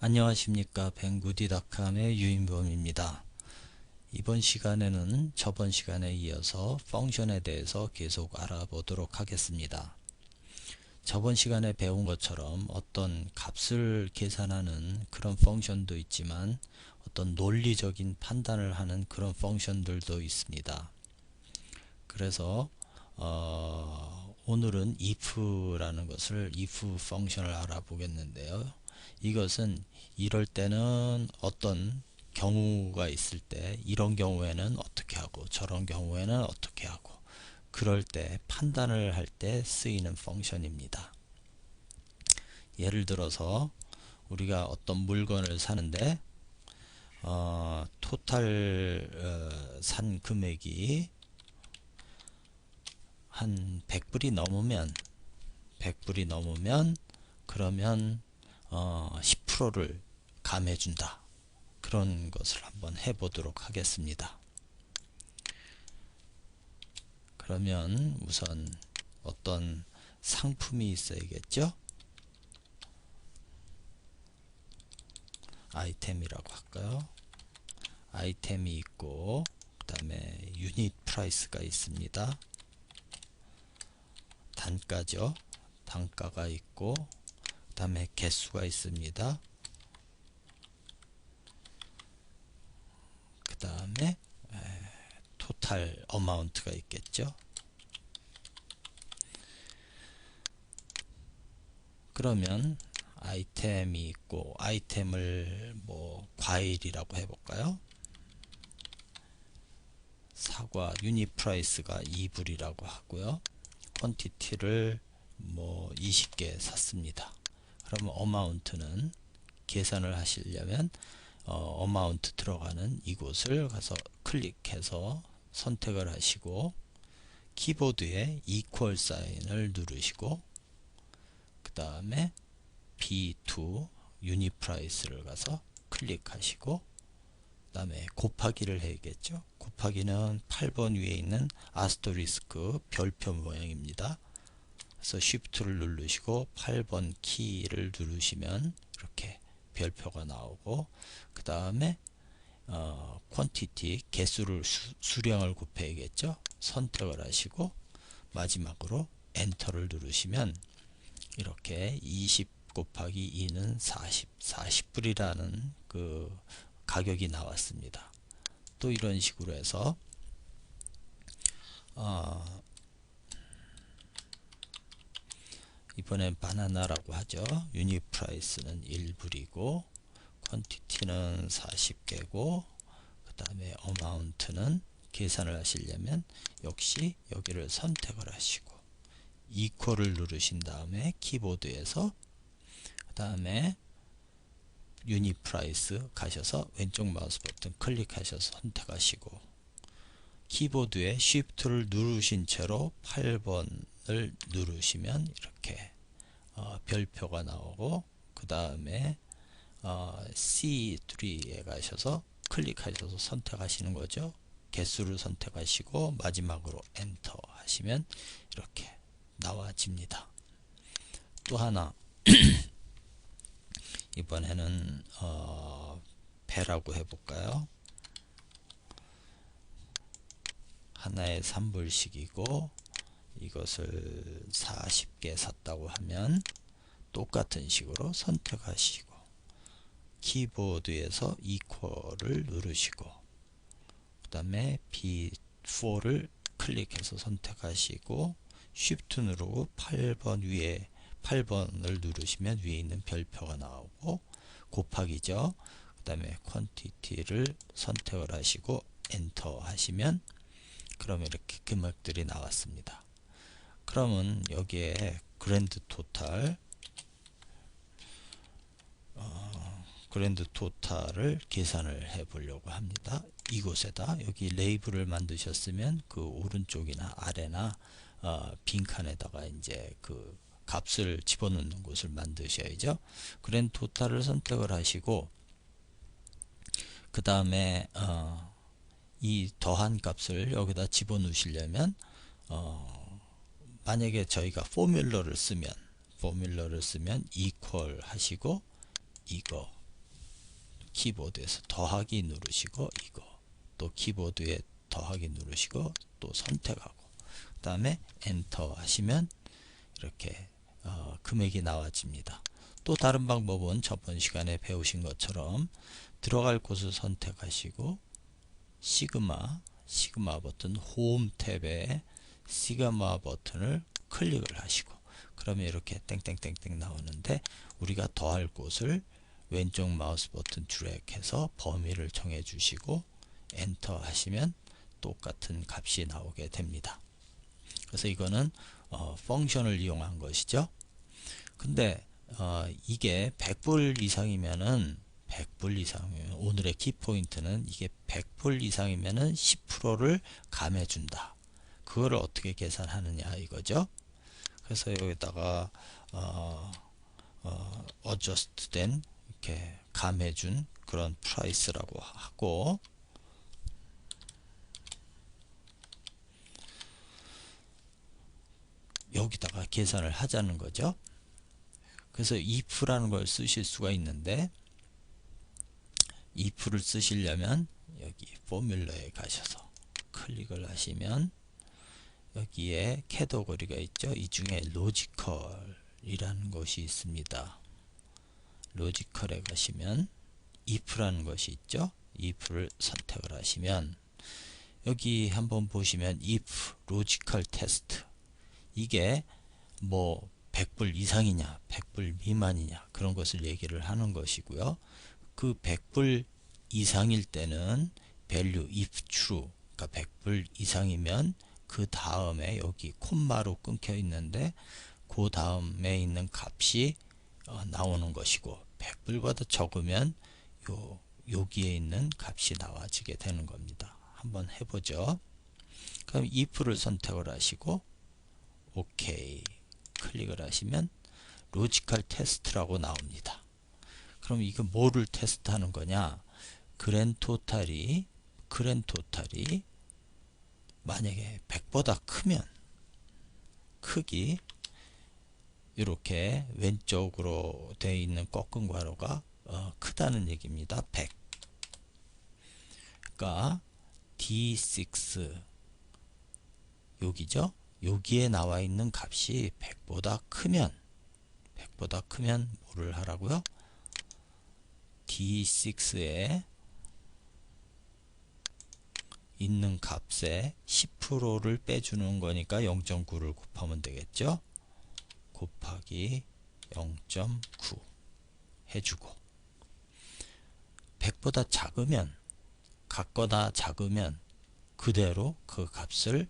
안녕하십니까. 뱅구디닷컴의 유인범입니다. 이번 시간에는 저번 시간에 이어서 펑션에 대해서 계속 알아보도록 하겠습니다. 저번 시간에 배운 것처럼 어떤 값을 계산하는 그런 펑션도 있지만 어떤 논리적인 판단을 하는 그런 펑션들도 있습니다. 그래서 오늘은 if라는 것을 if 펑션을 알아보겠는데요. 이것은 이럴 때는 어떤 경우가 있을 때 이런 경우에는 어떻게 하고 저런 경우에는 어떻게 하고 그럴 때 판단을 할 때 쓰이는 펑션입니다. 예를 들어서 우리가 어떤 물건을 사는데 토탈 산 금액이 한 100불이 넘으면 그러면 10%를 감해준다. 그런 것을 한번 해보도록 하겠습니다. 그러면 우선 어떤 상품이 있어야겠죠? 아이템이라고 할까요? 아이템이 있고 그 다음에 유닛 프라이스가 있습니다. 단가죠. 단가가 있고 그 다음에 개수가 있습니다. 그 다음에 토탈 어마운트가 있겠죠. 그러면 아이템이 있고 아이템을 뭐 과일이라고 해볼까요? 사과 유닛 프라이스가 2불이라고 하고요. 퀀티티를 뭐 20개 샀습니다. 그러면 어마운트는 계산을 하시려면 어마운트 들어가는 이곳을 가서 클릭해서 선택을 하시고 키보드에 이퀄 사인을 누르시고 그 다음에 B2 유닛 프라이스를 가서 클릭하시고 그 다음에 곱하기를 해야겠죠. 곱하기는 8번 위에 있는 아스터리스크 별표 모양입니다. 그래서 Shift를 누르시고 8번 키를 누르시면 이렇게 별표가 나오고 그 다음에 퀀티티 개수를 수량을 곱해야겠죠. 선택을 하시고 마지막으로 엔터를 누르시면 이렇게 20 곱하기 2는 40불이라는 그 가격이 나왔습니다. 또 이런 식으로 해서 이번엔 바나나라고 하죠. 유닛 프라이스는 1불이고 퀀티티는 40개고 그 다음에 어마운트는 계산을 하시려면 역시 여기를 선택을 하시고 이퀄을 누르신 다음에 키보드에서 그 다음에 유닛 프라이스 가셔서 왼쪽 마우스 버튼 클릭하셔서 선택하시고 키보드에 Shift를 누르신 채로 8번을 누르시면 이렇게 별표가 나오고 그 다음에 C3에 가셔서 클릭하셔서 선택하시는 거죠. 개수를 선택하시고 마지막으로 엔터 하시면 이렇게 나와집니다. 또 하나 이번에는 배라고 해볼까요? 하나에 3불씩이고 이것을 40개 샀다고 하면 똑같은 식으로 선택하시고 키보드에서 이퀄을 누르시고 그 다음에 B4를 클릭해서 선택하시고 Shift 누르고 8번 위에 8번을 누르시면 위에 있는 별표가 나오고 곱하기죠. 그 다음에 퀀티티를 선택을 하시고 엔터 하시면 그러면 이렇게 금액들이 나왔습니다. 그러면 여기에 그랜드 토탈을 계산을 해 보려고 합니다. 이곳에다 여기 레이블을 만드셨으면 그 오른쪽이나 아래나 빈칸에다가 이제 그 값을 집어넣는 곳을 만드셔야죠. 그랜드 토탈을 선택을 하시고 그 다음에 이 더한 값을 여기다 집어넣으시려면 만약에 저희가 포뮬러를 쓰면 이퀄 하시고 이거 키보드에서 더하기 누르시고 이거 또 키보드에 더하기 누르시고 또 선택하고 그 다음에 엔터 하시면 이렇게 금액이 나와집니다. 또 다른 방법은 저번 시간에 배우신 것처럼 들어갈 곳을 선택하시고 시그마 버튼 홈 탭에 시그마 버튼을 클릭을 하시고 그러면 이렇게 땡땡땡땡 나오는데 우리가 더할 곳을 왼쪽 마우스 버튼 드래그해서 범위를 정해 주시고 엔터 하시면 똑같은 값이 나오게 됩니다. 그래서 이거는 펑션을 이용한 것이죠. 근데 이게 100불 이상이면은 100불 이상이면 오늘의 키포인트는 이게 100불 이상이면은 10%를 감해준다. 그거를 어떻게 계산하느냐 이거죠. 그래서 여기다가 adjust 된 이렇게 감해준 그런 프라이스라고 하고 여기다가 계산을 하자는 거죠. 그래서 if라는 걸 쓰실 수가 있는데 if를 쓰시려면 여기 포뮬러에 가셔서 클릭을 하시면 여기에 캐터고리가 있죠. 이 중에 로지컬이라는 것이 있습니다. 로지컬에 가시면 if라는 것이 있죠. if를 선택을 하시면 여기 한번 보시면 if logical test 이게 뭐 100불 이상이냐 100불 미만이냐 그런 것을 얘기를 하는 것이고요. 그 100불 이상일 때는 value if true 그러니까 100불 이상이면 그 다음에 여기 콤마로 끊겨 있는데 그 다음에 있는 값이 나오는 것이고 100불보다 적으면 여기에 있는 값이 나와지게 되는 겁니다. 한번 해보죠. 그럼 if를 선택을 하시고 OK 클릭을 하시면 로지컬 테스트라고 나옵니다. 그럼 이거 뭐를 테스트하는 거냐? 그랜토탈이 만약에 100보다 크면 크기 이렇게 왼쪽으로 되어 있는 꺾은 괄호가 크다는 얘기입니다. 100 그러니까 D6 여기죠. 여기에 나와 있는 값이 100보다 크면 뭐를 하라고요? D6에 있는 값에 10%를 빼주는 거니까 0.9를 곱하면 되겠죠. 곱하기 0.9 해주고 100보다 작으면 같거나 작으면 그대로 그 값을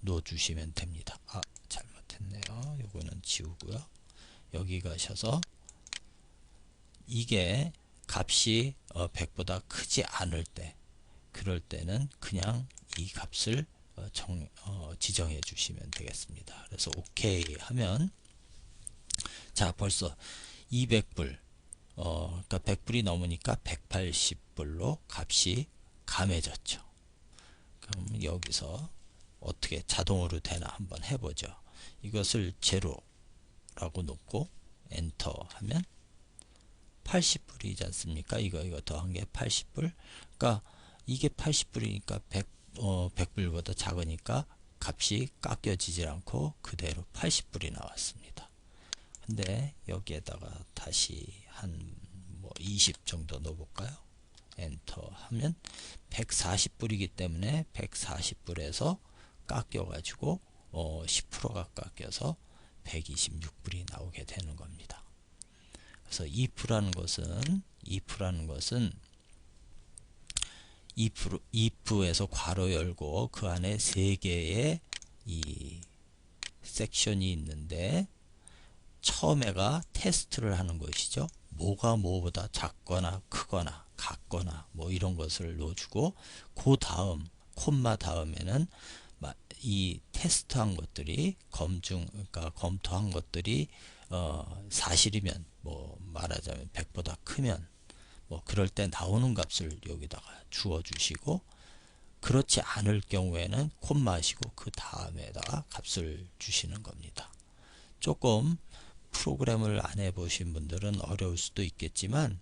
넣어주시면 됩니다. 잘못했네요. 요거는 지우고요. 여기 가셔서 이게 값이 100보다 크지 않을 때 그럴 때는 그냥 이 값을 지정해 주시면 되겠습니다. 그래서 OK 하면 자 벌써 200불 그러니까 100불이 넘으니까 180불로 값이 감해졌죠. 그럼 여기서 어떻게 자동으로 되나 한번 해보죠. 이것을 제로라고 놓고 엔터 하면 80불이지 않습니까? 이거 더한 게 80불. 그러니까 이게 80불이니까 100불보다 작으니까 값이 깎여지질 않고 그대로 80불이 나왔습니다. 근데 여기에다가 다시 한 뭐 20 정도 넣어볼까요? 엔터 하면 140불이기 때문에 140불에서 깎여가지고 10%가 깎여서 126불이 나오게 되는 겁니다. 그래서 if라는 것은 if에서 괄호 열고 그 안에 3개의 이 섹션이 있는데 처음에가 테스트를 하는 것이죠. 뭐가 뭐보다 작거나 크거나 같거나 뭐 이런 것을 넣어주고 그 다음 콤마 다음에는 이 테스트한 것들이 그러니까 검토한 것들이 사실이면 뭐 말하자면 100보다 크면 뭐 그럴 때 나오는 값을 여기다가 주어 주시고 그렇지 않을 경우에는 콤마 하시고 그 다음에다가 값을 주시는 겁니다. 조금 프로그램을 안 해보신 분들은 어려울 수도 있겠지만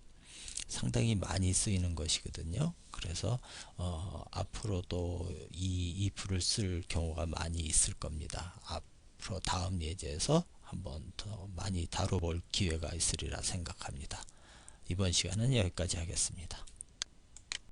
상당히 많이 쓰이는 것이거든요. 그래서 앞으로도 이 if를 쓸 경우가 많이 있을 겁니다. 앞으로 다음 예제에서 한번 더 많이 다뤄볼 기회가 있으리라 생각합니다. 이번 시간은 여기까지 하겠습니다.